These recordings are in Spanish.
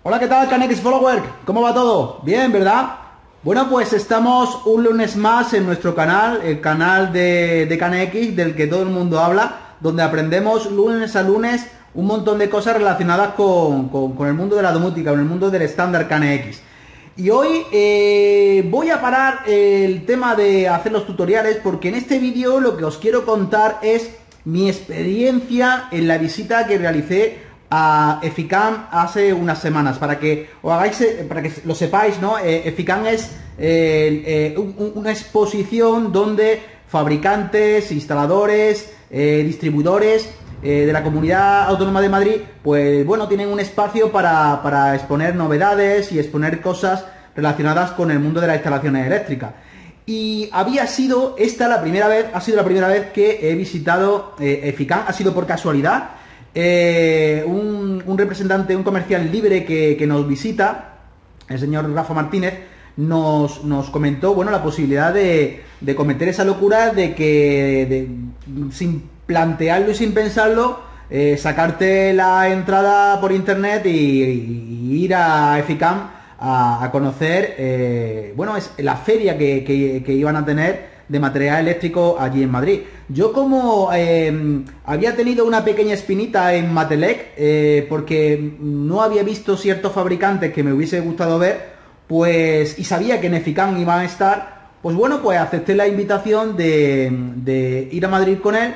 Hola, ¿qué tal, Canex Follower? ¿Cómo va todo? Bien, ¿verdad? Bueno, pues estamos un lunes más en nuestro canal, el canal de Canex, del que todo el mundo habla, donde aprendemos lunes a lunes un montón de cosas relacionadas con el mundo de la domótica, con el mundo del estándar Canex. Y hoy voy a parar el tema de hacer los tutoriales porque en este vídeo lo que os quiero contar es mi experiencia en la visita que realicé a Eficam hace unas semanas, para que os hagáis, para que lo sepáis, ¿no? Eficam es una exposición donde fabricantes, instaladores, distribuidores de la Comunidad Autónoma de Madrid, pues bueno, tienen un espacio para exponer novedades y exponer cosas relacionadas con el mundo de las instalaciones eléctricas. Y había sido esta la primera vez, ha sido la primera vez que he visitado Eficam, ha sido por casualidad. Un representante, un comercial libre que nos visita, el señor Rafa Martínez, nos comentó, bueno, la posibilidad de cometer esa locura de que sin plantearlo y sin pensarlo, sacarte la entrada por internet y ir a Eficam a conocer, bueno, es la feria que iban a tener de material eléctrico allí en Madrid. Yo, como había tenido una pequeña espinita en Matelec, porque no había visto ciertos fabricantes que me hubiese gustado ver, pues, y sabía que en Eficam iban a estar, pues bueno, pues acepté la invitación de ir a Madrid con él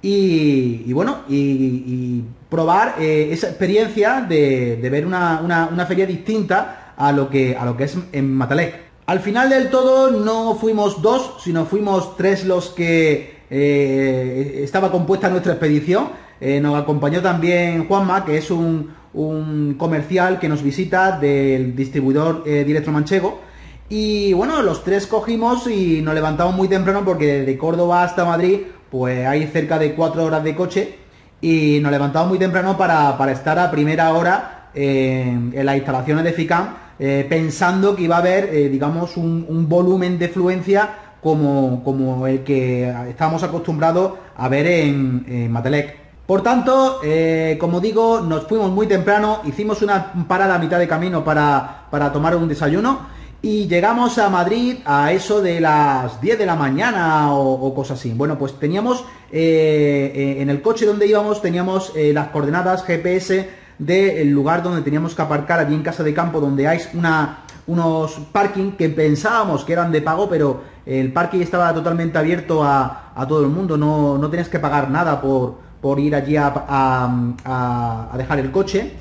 y bueno, y probar esa experiencia de ver una feria distinta a lo que es en Matelec. Al final del todo no fuimos dos, sino fuimos tres los que estaba compuesta nuestra expedición. Nos acompañó también Juanma, que es un comercial que nos visita del distribuidor Directo Manchego. Y bueno, los tres cogimos y nos levantamos muy temprano porque de Córdoba hasta Madrid pues hay cerca de 4 horas de coche. Y nos levantamos muy temprano para estar a primera hora en las instalaciones de Eficam, pensando que iba a haber, digamos, un volumen de fluencia como el que estábamos acostumbrados a ver en Matelec. Por tanto, como digo, nos fuimos muy temprano, hicimos una parada a mitad de camino para tomar un desayuno y llegamos a Madrid a eso de las 10 de la mañana o cosas así. Bueno, pues teníamos, en el coche donde íbamos, teníamos las coordenadas GPS del lugar donde teníamos que aparcar allí en Casa de Campo, donde hay unos parking que pensábamos que eran de pago, pero el parking estaba totalmente abierto a todo el mundo, no tenías que pagar nada por ir allí a dejar el coche.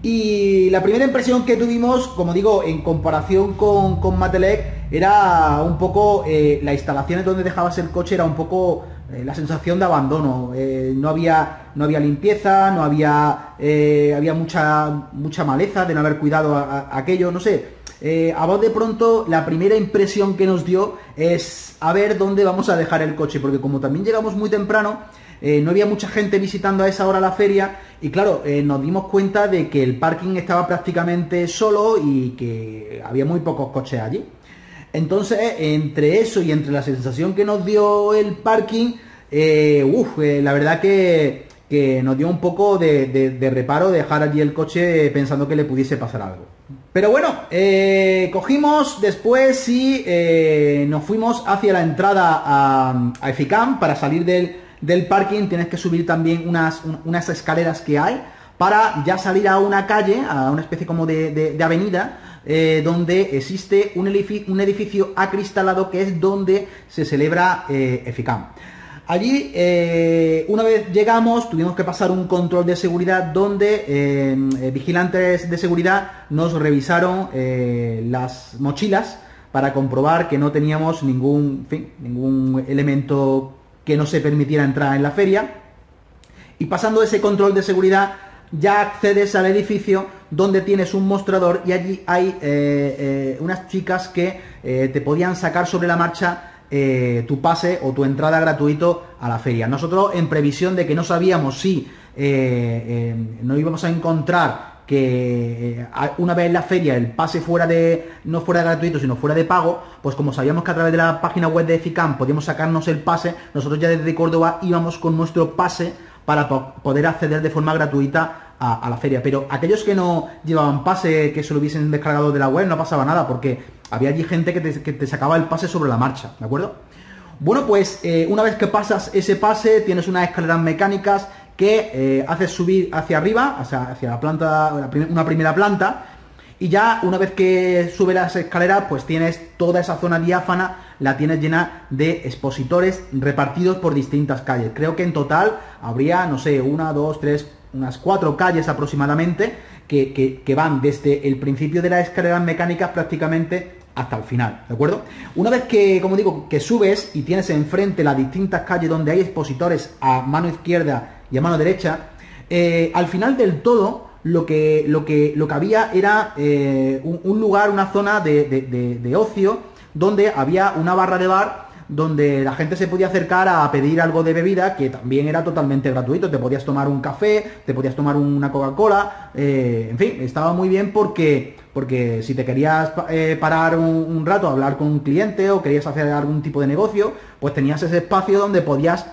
Y la primera impresión que tuvimos, como digo, en comparación con Matelec, era un poco las instalaciones donde dejabas el coche, era un poco la sensación de abandono. No había limpieza, no había mucha maleza de no haber cuidado aquello, no sé. A vos de pronto la primera impresión que nos dio es a ver dónde vamos a dejar el coche, porque como también llegamos muy temprano, no había mucha gente visitando a esa hora la feria y claro, nos dimos cuenta de que el parking estaba prácticamente solo y que había muy pocos coches allí. Entonces, entre eso y entre la sensación que nos dio el parking, la verdad que nos dio un poco de reparo dejar allí el coche pensando que le pudiese pasar algo. Pero bueno, cogimos después y nos fuimos hacia la entrada a Eficam. Para salir del parking tienes que subir también unas escaleras que hay para ya salir a una calle, a una especie como de avenida, donde existe un edificio acristalado que es donde se celebra Eficam. Allí, una vez llegamos, tuvimos que pasar un control de seguridad donde vigilantes de seguridad nos revisaron las mochilas para comprobar que no teníamos ningún elemento que no se permitiera entrar en la feria. Y pasando ese control de seguridad, ya accedes al edificio donde tienes un mostrador y allí hay unas chicas que te podían sacar sobre la marcha tu pase o tu entrada gratuito a la feria. Nosotros, en previsión de que no sabíamos si no íbamos a encontrar que una vez en la feria el pase no fuera gratuito sino fuera de pago, pues como sabíamos que a través de la página web de Eficam podíamos sacarnos el pase, nosotros ya desde Córdoba íbamos con nuestro pase para poder acceder de forma gratuita a la feria. Pero aquellos que no llevaban pase, que se lo hubiesen descargado de la web, no pasaba nada, porque había allí gente que te sacaba el pase sobre la marcha, ¿de acuerdo? Bueno, pues una vez que pasas ese pase, tienes unas escaleras mecánicas que haces subir hacia arriba, o sea, hacia la planta, una primera planta, y ya una vez que subes las escaleras, pues tienes toda esa zona diáfana, la tienes llena de expositores repartidos por distintas calles. Creo que en total habría, no sé, una, dos, tres, unas 4 calles aproximadamente que van desde el principio de las escaleras mecánicas prácticamente hasta el final, ¿de acuerdo? Una vez que, como digo, que subes y tienes enfrente las distintas calles donde hay expositores a mano izquierda y a mano derecha, al final del todo lo que había era un lugar, una zona de ocio, donde había una barra de bar donde la gente se podía acercar a pedir algo de bebida, que también era totalmente gratuito. Te podías tomar un café, te podías tomar una Coca-Cola, en fin, estaba muy bien porque si te querías parar un rato a hablar con un cliente o querías hacer algún tipo de negocio, pues tenías ese espacio donde podías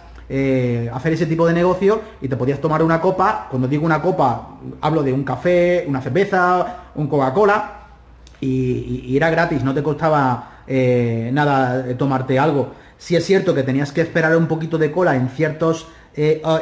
hacer ese tipo de negocio y te podías tomar una copa. Cuando digo una copa, hablo de un café, una cerveza, un Coca-Cola, y era gratis, no te costaba nada tomarte algo. Sí es cierto que tenías que esperar un poquito de cola en ciertas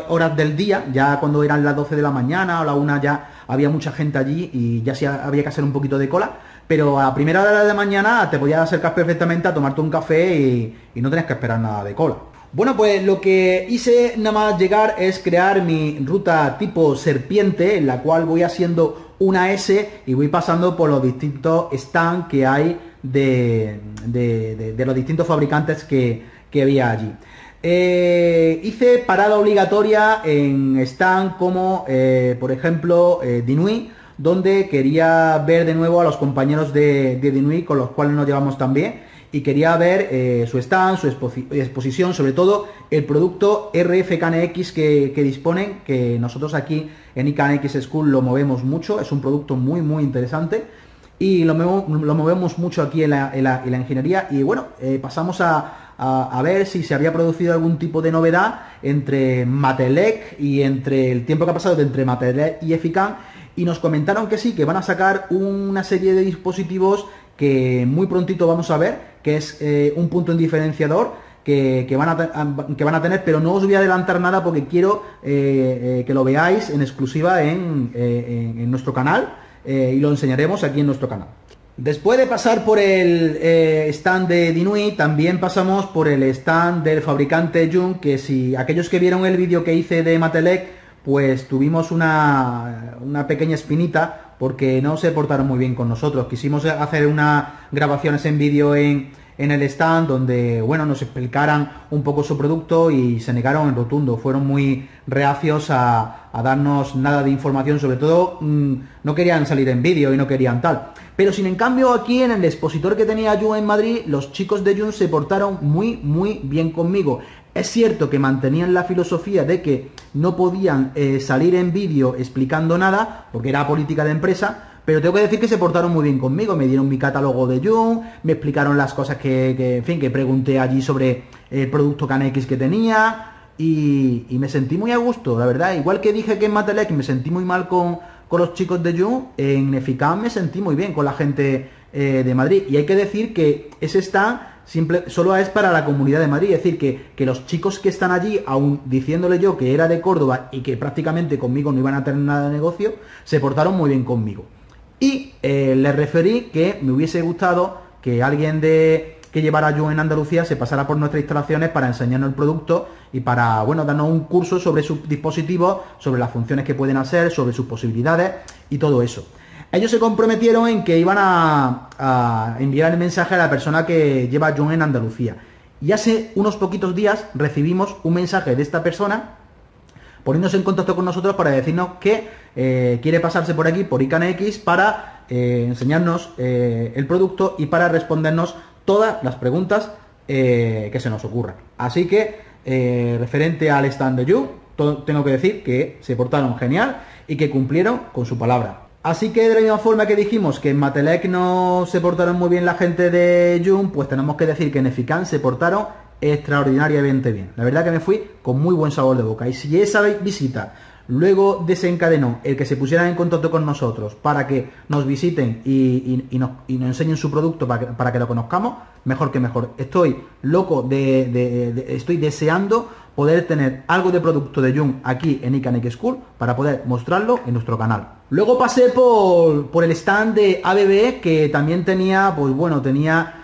horas del día, ya cuando eran las 12 de la mañana o la 1 ya había mucha gente allí y ya sí había que hacer un poquito de cola, pero a primera hora de la mañana te podías acercar perfectamente a tomarte un café y no tenías que esperar nada de cola. Bueno, pues lo que hice nada más llegar es crear mi ruta tipo serpiente, en la cual voy haciendo una S y voy pasando por los distintos stands que hay de los distintos fabricantes que había allí. Hice parada obligatoria en stand como, por ejemplo, Dinui, donde quería ver de nuevo a los compañeros de Dinui, con los cuales nos llevamos tan bien, y quería ver su stand, su exposición, sobre todo el producto RFKNX que disponen, que nosotros aquí en iKNX School lo movemos mucho. Es un producto muy interesante y lo movemos mucho aquí en la ingeniería. Y bueno, pasamos a ver si se había producido algún tipo de novedad entre Matelec y entre el tiempo que ha pasado entre Matelec y EFICAN, y nos comentaron que sí, que van a sacar una serie de dispositivos que muy prontito vamos a ver, que es un punto en diferenciador que van a tener, pero no os voy a adelantar nada porque quiero que lo veáis en exclusiva en nuestro canal, y lo enseñaremos aquí en nuestro canal. Después de pasar por el stand de Dinui, también pasamos por el stand del fabricante Jung, que si aquellos que vieron el vídeo que hice de Matelec, pues tuvimos una pequeña espinita porque no se portaron muy bien con nosotros. Quisimos hacer unas grabaciones en vídeo en el stand donde, bueno, nos explicaran un poco su producto y se negaron en rotundo. Fueron muy reacios a darnos nada de información, sobre todo no querían salir en vídeo y no querían tal. Pero sin en cambio aquí en el expositor que tenía Jung en Madrid, los chicos de Jung se portaron muy bien conmigo. Es cierto que mantenían la filosofía de que no podían salir en vídeo explicando nada, porque era política de empresa, pero tengo que decir que se portaron muy bien conmigo. Me dieron mi catálogo de Jung, me explicaron las cosas en fin, que pregunté allí sobre el producto KNX que tenía, y me sentí muy a gusto, la verdad. Igual que dije que en Matelec me sentí muy mal con los chicos de Jung, en EFICAN me sentí muy bien con la gente de Madrid. Y hay que decir que ese stand solo es para la comunidad de Madrid, es decir, que los chicos que están allí, aún diciéndole yo que era de Córdoba y que prácticamente conmigo no iban a tener nada de negocio, se portaron muy bien conmigo. Y les referí que me hubiese gustado que alguien que llevara Jung en Andalucía se pasara por nuestras instalaciones para enseñarnos el producto y para, bueno, darnos un curso sobre sus dispositivos, sobre las funciones que pueden hacer, sobre sus posibilidades y todo eso. Ellos se comprometieron en que iban a enviar el mensaje a la persona que lleva Jung en Andalucía. Y hace unos poquitos días recibimos un mensaje de esta persona poniéndose en contacto con nosotros para decirnos que quiere pasarse por aquí, por iKNX, para enseñarnos el producto y para respondernos todas las preguntas que se nos ocurran. Así que, referente al stand de Jung, tengo que decir que se portaron genial y que cumplieron con su palabra. Así que de la misma forma que dijimos que en Matelec no se portaron muy bien la gente de Jung, pues tenemos que decir que en EFICAN se portaron extraordinariamente bien. La verdad que me fui con muy buen sabor de boca. Y si esa visita luego desencadenó el que se pusieran en contacto con nosotros para que nos visiten y nos enseñen su producto para que lo conozcamos, mejor que mejor. Estoy loco estoy deseando poder tener algo de producto de Jung aquí en iCanex School para poder mostrarlo en nuestro canal. Luego pasé por el stand de ABB, que también tenía, pues bueno, tenía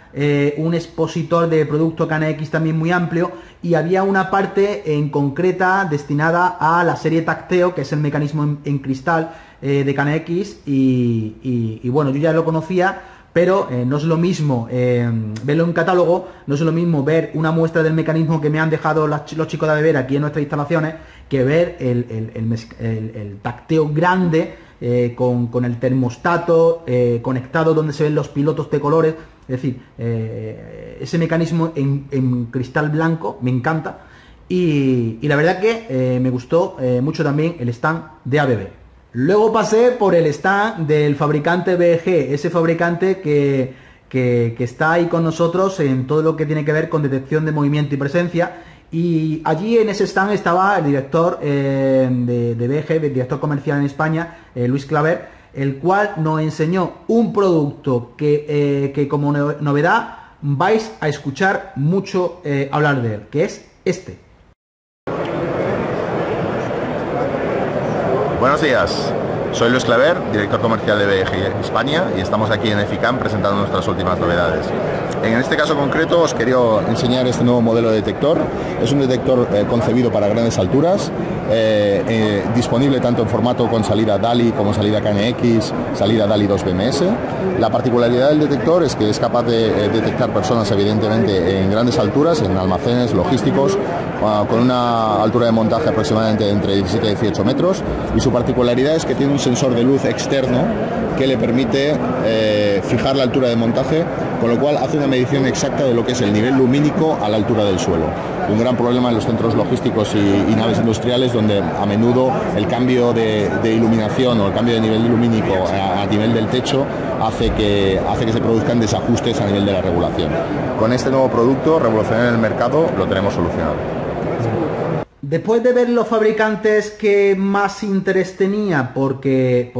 un expositor de producto KNX también muy amplio, y había una parte en concreta destinada a la serie Tacteo, que es el mecanismo en cristal de KNX, y bueno, yo ya lo conocía, pero no es lo mismo verlo en catálogo, no es lo mismo ver una muestra del mecanismo que me han dejado los chicos de ABB aquí en nuestras instalaciones, que ver el Tacteo grande, con el termostato conectado, donde se ven los pilotos de colores. Es decir, ese mecanismo en cristal blanco me encanta, y la verdad que me gustó mucho también el stand de ABB. Luego pasé por el stand del fabricante BG, ese fabricante que está ahí con nosotros en todo lo que tiene que ver con detección de movimiento y presencia. Y allí en ese stand estaba el director de BG, el director comercial en España, Luis Claver, el cual nos enseñó un producto que como novedad vais a escuchar mucho hablar de él, que es este. Buenos días, soy Luis Claver, director comercial de BG España, y estamos aquí en EFICAM presentando nuestras últimas novedades. En este caso concreto os quería enseñar este nuevo modelo de detector. Es un detector concebido para grandes alturas, disponible tanto en formato con salida DALI como salida KNX, salida DALI 2 BMS. La particularidad del detector es que es capaz de detectar personas evidentemente en grandes alturas, en almacenes logísticos, con una altura de montaje aproximadamente entre 17 y 18 metros, y su particularidad es que tiene un sensor de luz externo que le permite fijar la altura de montaje, con lo cual hace una medición exacta de lo que es el nivel lumínico a la altura del suelo. Un gran problema en los centros logísticos y naves industriales, donde a menudo el cambio de iluminación o el cambio de nivel lumínico a nivel del techo hace que se produzcan desajustes a nivel de la regulación. Con este nuevo producto revolucionario en el mercado lo tenemos solucionado. Después de ver los fabricantes que más interés tenía, porque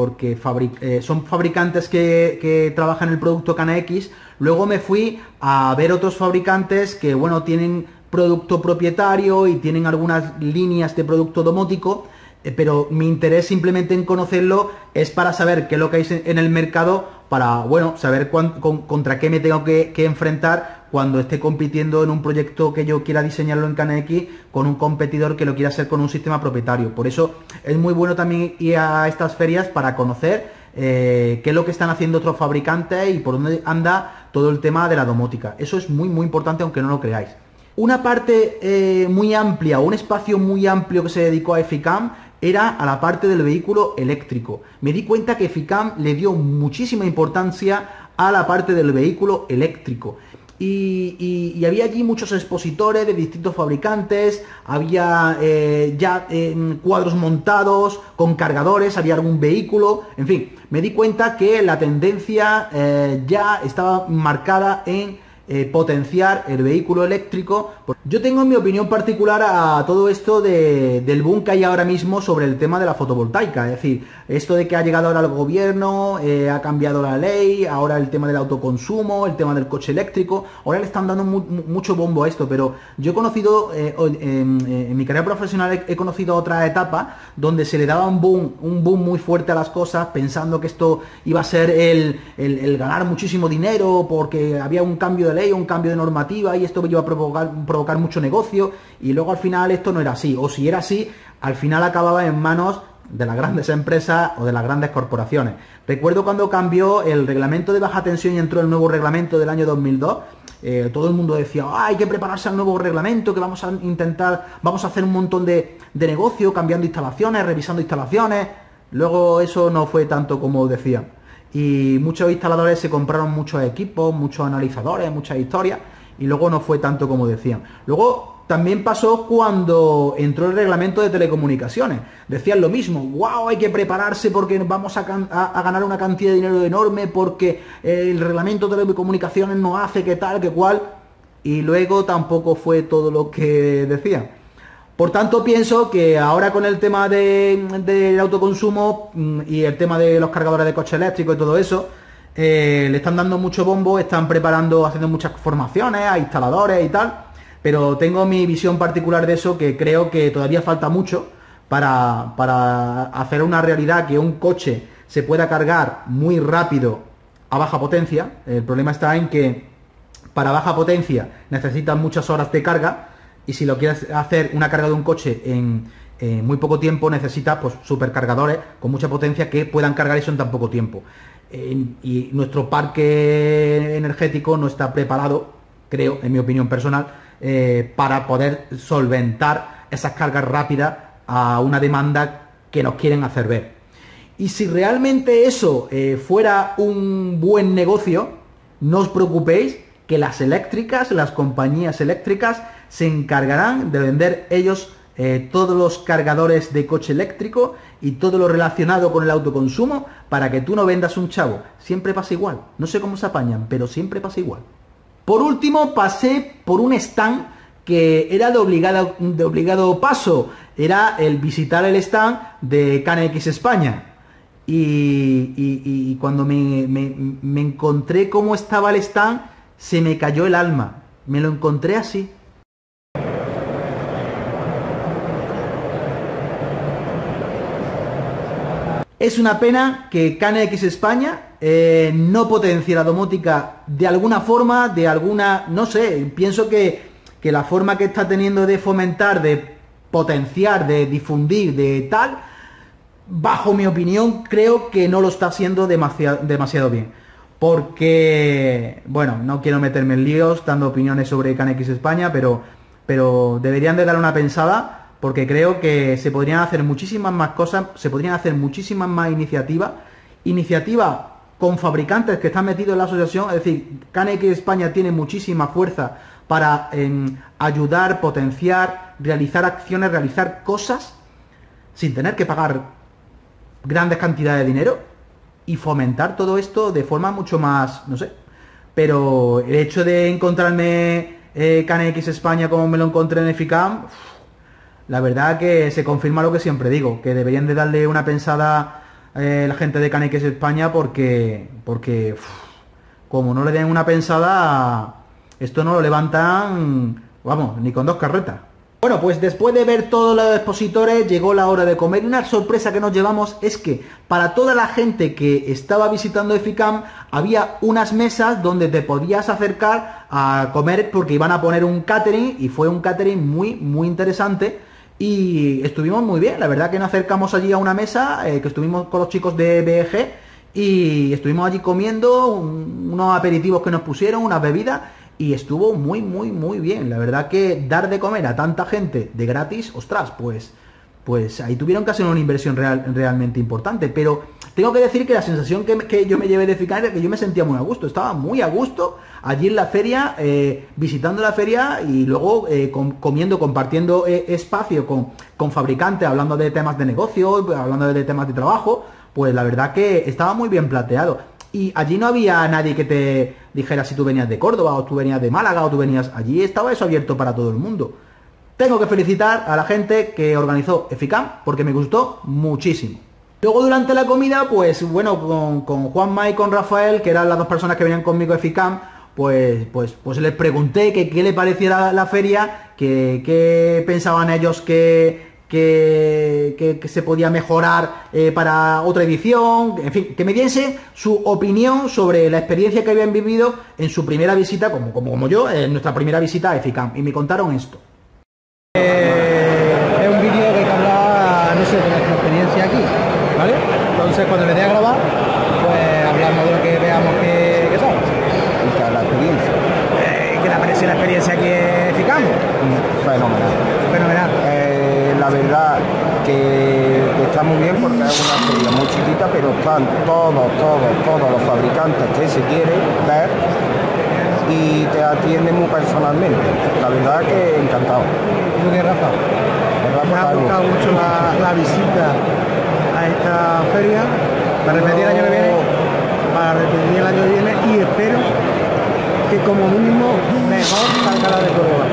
son fabricantes que trabajan el producto KNX, luego me fui a ver otros fabricantes que, bueno, tienen producto propietario y tienen algunas líneas de producto domótico, pero mi interés simplemente en conocerlo es para saber qué es lo que hay en el mercado, para, bueno, saber contra qué me tengo que enfrentar cuando esté compitiendo en un proyecto que yo quiera diseñarlo en KNX con un competidor que lo quiera hacer con un sistema propietario. Por eso es muy bueno también ir a estas ferias para conocer qué es lo que están haciendo otros fabricantes y por dónde anda todo el tema de la domótica. Eso es muy muy importante, aunque no lo creáis. Una parte muy amplia, un espacio muy amplio que se dedicó a EFICAM era a la parte del vehículo eléctrico. Me di cuenta que EFICAM le dio muchísima importancia a la parte del vehículo eléctrico. Y había allí muchos expositores de distintos fabricantes, había cuadros montados con cargadores, había algún vehículo, en fin, me di cuenta que la tendencia ya estaba marcada en potenciar el vehículo eléctrico. Yo tengo en mi opinión particular a todo esto del boom que hay ahora mismo sobre el tema de la fotovoltaica, es decir, esto de que ha llegado ahora el gobierno, ha cambiado la ley, ahora el tema del autoconsumo, el tema del coche eléctrico, ahora le están dando mucho bombo a esto, pero yo he conocido, en mi carrera profesional he conocido otra etapa donde se le daba un boom muy fuerte a las cosas, pensando que esto iba a ser el ganar muchísimo dinero porque había un cambio de ley, un cambio de normativa, y esto iba a provocar mucho negocio, y luego al final esto no era así, o si era así, al final acababa en manos de las grandes empresas o de las grandes corporaciones. Recuerdo cuando cambió el reglamento de baja tensión y entró el nuevo reglamento del año 2002, todo el mundo decía, hay que prepararse al nuevo reglamento, que vamos a hacer un montón de negocio, cambiando instalaciones, revisando instalaciones. Luego eso no fue tanto como decían, y muchos instaladores se compraron muchos equipos, muchos analizadores, muchas historias, y luego no fue tanto como decían. Luego también pasó cuando entró el reglamento de telecomunicaciones. Decían lo mismo, wow, hay que prepararse porque vamos a ganar una cantidad de dinero enorme porque el reglamento de telecomunicaciones nos hace que tal, que cual, y luego tampoco fue todo lo que decían. Por tanto, pienso que ahora con el tema del autoconsumo y el tema de los cargadores de coche eléctrico y todo eso, le están dando mucho bombo, están preparando, haciendo muchas formaciones a instaladores y tal, pero tengo mi visión particular de eso, que creo que todavía falta mucho para hacer una realidad que un coche se pueda cargar muy rápido a baja potencia. El problema está en que para baja potencia necesitas muchas horas de carga, y si lo quieres hacer una carga de un coche en muy poco tiempo, necesitas pues supercargadores con mucha potencia que puedan cargar eso en tan poco tiempo. Y nuestro parque energético no está preparado, creo, en mi opinión personal, para poder solventar esas cargas rápidas a una demanda que nos quieren hacer ver. Y si realmente eso fuera un buen negocio, no os preocupéis, que las eléctricas, las compañías eléctricas, se encargarán de vender ellos todos los cargadores de coche eléctrico y todo lo relacionado con el autoconsumo, para que tú no vendas un chavo. Siempre pasa igual. No sé cómo se apañan, pero siempre pasa igual. Por último, pasé por un stand que era de obligado paso. Era el visitar el stand de KNX España. Y cuando me encontré cómo estaba el stand, se me cayó el alma. Me lo encontré así. Es una pena que KNX España no potencie la domótica de alguna forma, no sé, pienso que la forma que está teniendo de fomentar, de potenciar, de difundir, de tal, bajo mi opinión, creo que no lo está haciendo demasiado bien. Porque, bueno, no quiero meterme en líos dando opiniones sobre KNX España, pero deberían de dar una pensada, porque creo que se podrían hacer muchísimas más cosas, se podrían hacer muchísimas más iniciativas con fabricantes que están metidos en la asociación. Es decir, KNX España tiene muchísima fuerza para ayudar, potenciar, realizar acciones, realizar cosas sin tener que pagar grandes cantidades de dinero, y fomentar todo esto de forma mucho más, no sé. Pero el hecho de encontrarme KNX España como me lo encontré en FICAM, la verdad que se confirma lo que siempre digo, que deberían de darle una pensada la gente de KNX España, porque como no le den una pensada, esto no lo levantan, vamos, ni con 2 carretas. Bueno, pues después de ver todos los expositores, llegó la hora de comer, y una sorpresa que nos llevamos es que para toda la gente que estaba visitando FICAM había unas mesas donde te podías acercar a comer, porque iban a poner un catering, y fue un catering muy interesante, y estuvimos muy bien. La verdad que nos acercamos allí a una mesa, que estuvimos con los chicos de BEG, y estuvimos allí comiendo unos aperitivos que nos pusieron, unas bebidas, y estuvo muy bien. La verdad que dar de comer a tanta gente de gratis, ostras, pues ahí tuvieron que hacer una inversión realmente importante. Pero tengo que decir que la sensación que yo me llevé de FICAM era que yo me sentía muy a gusto. Estaba muy a gusto allí en la feria, visitando la feria, y luego comiendo, compartiendo espacio con fabricantes, hablando de temas de negocio, hablando de temas de trabajo. Pues la verdad que estaba muy bien planteado. Y allí no había nadie que te dijera si tú venías de Córdoba, o tú venías de Málaga, o tú venías... Allí estaba eso abierto para todo el mundo. Tengo que felicitar a la gente que organizó FICAM, porque me gustó muchísimo. Luego, durante la comida, pues bueno, con Juanma y con Rafael, que eran las 2 personas que venían conmigo de FICAM, pues les pregunté qué le parecía la feria, qué pensaban ellos que se podía mejorar para otra edición, en fin, que me diese su opinión sobre la experiencia que habían vivido en su primera visita, como yo, en nuestra primera visita a FICAM, y me contaron esto. Es un vídeo que hablaba, no sé, de nuestra experiencia aquí, ¿vale? Entonces, cuando le dé a grabar, pues hablamos de lo que veamos que son. La experiencia. ¿Qué te parece la experiencia aquí en FICAM? Fenomenal. La verdad que está muy bien, porque es una feria muy chiquita, pero están todos los fabricantes que se quieren ver, y te atienden muy personalmente. La verdad que encantado. ¿Y tú qué, Rafa? Me ha gustado mucho la visita a esta feria. Para repetir el año que viene, y espero que como mínimo mejor salga la de Córdoba.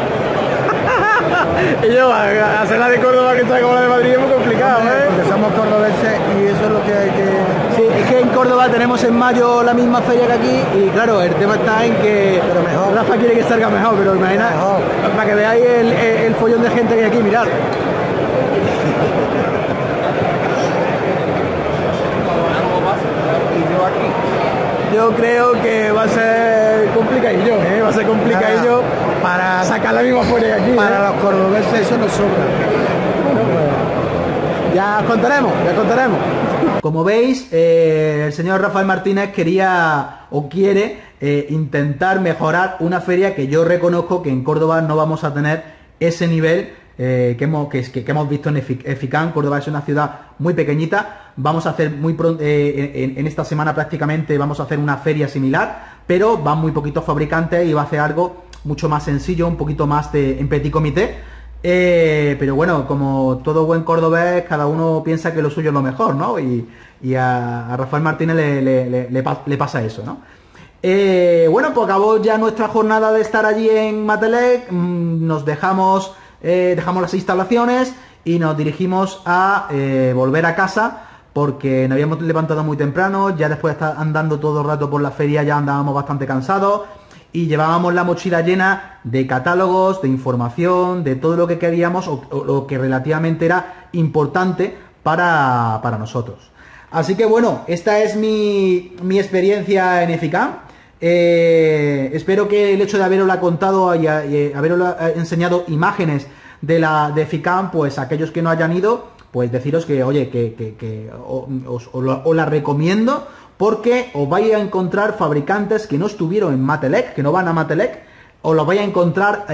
Y yo, hacer la de Córdoba que está como la de Madrid es muy complicado, ¿eh? Porque somos cordobeses y eso es lo que hay que... Sí, es que en Córdoba tenemos en mayo la misma feria que aquí y claro, el tema está en que Pero mejor. Rafa quiere que salga mejor, pero imagina, Mejor. para que veáis el follón de gente que hay aquí, mirad. Yo creo que va a ser complicadillo, ¿eh? Va a ser complicadillo para sacar la misma feria que aquí. Para los cordobeses eso nos sobra. Ya os contaremos, ya os contaremos. Como veis, el señor Rafael Martínez quería o quiere intentar mejorar una feria que yo reconozco que en Córdoba no vamos a tener ese nivel que hemos visto en Eficam. Córdoba es una ciudad muy pequeñita. Vamos a hacer muy pronto, en esta semana prácticamente vamos a hacer una feria similar, pero van muy poquitos fabricantes y va a hacer algo mucho más sencillo, un poquito más en petit comité. Pero bueno, como todo buen cordobés, cada uno piensa que lo suyo es lo mejor, ¿no? Y a Rafael Martínez le pasa eso, ¿no? Bueno, pues acabó ya nuestra jornada de estar allí en Matelec. Nos dejamos las instalaciones y nos dirigimos a volver a casa, porque nos habíamos levantado muy temprano. Ya después de estar andando todo el rato por la feria ya andábamos bastante cansados y llevábamos la mochila llena de catálogos, de información, de todo lo que queríamos o lo que relativamente era importante para nosotros. Así que bueno, esta es mi experiencia en Eficam. Espero que el hecho de haberosla contado y haberosla enseñado imágenes de Eficam, pues aquellos que no hayan ido, pues deciros que, oye, que os la recomiendo, porque os vais a encontrar fabricantes que no estuvieron en Matelec, que no van a Matelec, os los vais a encontrar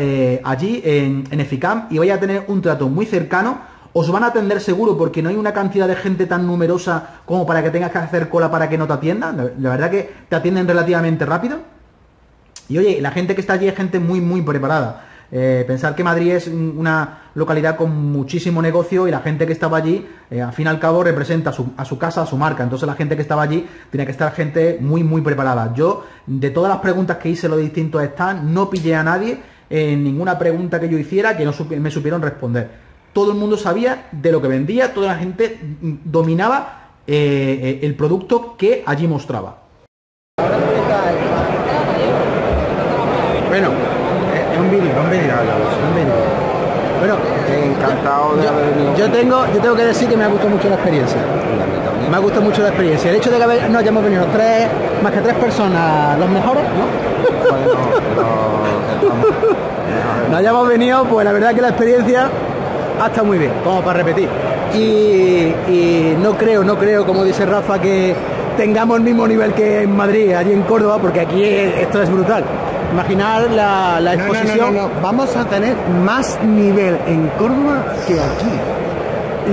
allí en Eficam y vais a tener un trato muy cercano. Os van a atender seguro, porque no hay una cantidad de gente tan numerosa como para que tengas que hacer cola para que no te atiendan. La verdad que te atienden relativamente rápido. Y oye, la gente que está allí es gente muy, muy preparada. Pensar que Madrid es una localidad con muchísimo negocio y la gente que estaba allí, al fin y al cabo, representa a su casa, a su marca. Entonces la gente que estaba allí tenía que estar gente muy, muy preparada. Yo, de todas las preguntas que hice en los distintos stands, no pillé a nadie en ninguna pregunta que yo hiciera que no me supieron responder. Todo el mundo sabía de lo que vendía, toda la gente dominaba el producto que allí mostraba. Bueno, es un vídeo. Bueno, Encantado de haber venido. yo tengo que decir que me ha gustado mucho la experiencia. Me ha gustado mucho la experiencia. El hecho de que no hayamos venido más que tres personas, los mejores, ¿no? No hayamos venido, pues la verdad que la experiencia ha estado muy bien, como para repetir. Y no creo, como dice Rafa, que tengamos el mismo nivel que en Madrid, allí en Córdoba, porque aquí esto es brutal. Imaginar la exposición. No. Vamos a tener más nivel en Córdoba que aquí.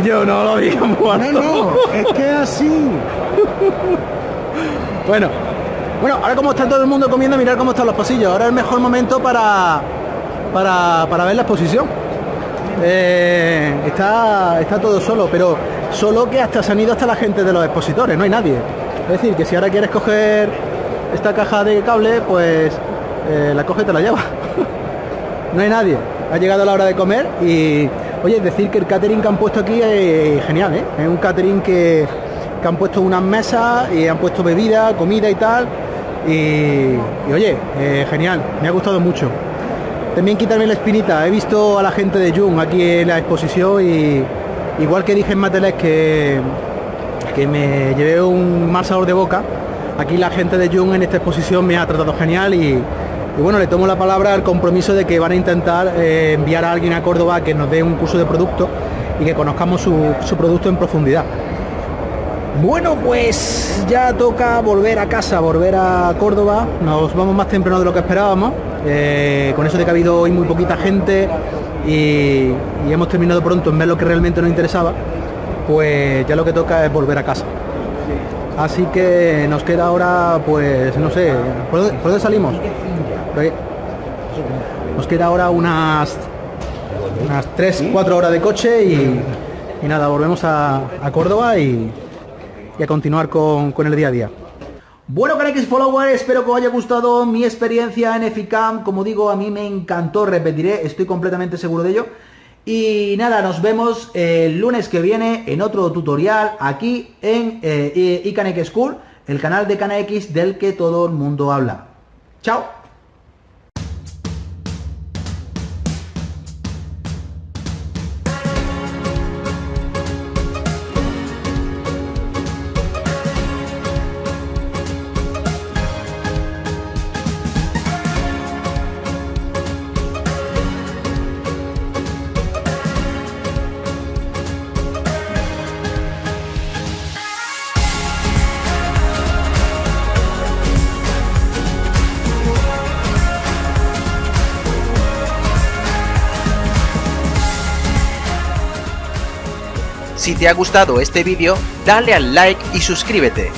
Yo no lo digo muerto. No, es que así. Bueno, ahora como está todo el mundo comiendo, mirar cómo están los pasillos. Ahora es el mejor momento para ver la exposición. Está todo solo, pero solo que hasta se han ido hasta la gente de los expositores, no hay nadie. Es decir, que si ahora quieres coger esta caja de cable, pues la coges y te la llevas. No hay nadie. Ha llegado la hora de comer y, oye, decir que el catering que han puesto aquí es genial, ¿eh? Es un catering que han puesto unas mesas y han puesto bebida, comida y tal. Y oye, genial, me ha gustado mucho. También quitarme la espinita, he visto a la gente de Jung aquí en la exposición y igual que dije en Matelec que me llevé un mal sabor de boca, aquí la gente de Jung en esta exposición me ha tratado genial y bueno, le tomo la palabra al compromiso de que van a intentar enviar a alguien a Córdoba que nos dé un curso de producto y que conozcamos su producto en profundidad. Bueno, pues ya toca volver a casa, volver a Córdoba. Nos vamos más temprano de lo que esperábamos, con eso de que ha habido hoy muy poquita gente y hemos terminado pronto en ver lo que realmente nos interesaba. Pues ya lo que toca es volver a casa. Así que nos queda ahora, pues no sé, ¿por dónde salimos? Nos queda ahora unas 3-4 horas de coche y nada, volvemos a Córdoba y a continuar con el día a día. Bueno, CaneX Follower, espero que os haya gustado mi experiencia en Eficam. Como digo, a mí me encantó, repetiré, estoy completamente seguro de ello. Y nada, nos vemos el lunes que viene en otro tutorial aquí en iCaneX School, el canal de CaneX del que todo el mundo habla. ¡Chao! Si te ha gustado este vídeo, dale al like y suscríbete.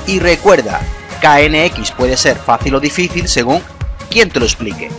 Y recuerda, KNX puede ser fácil o difícil según quien te lo explique.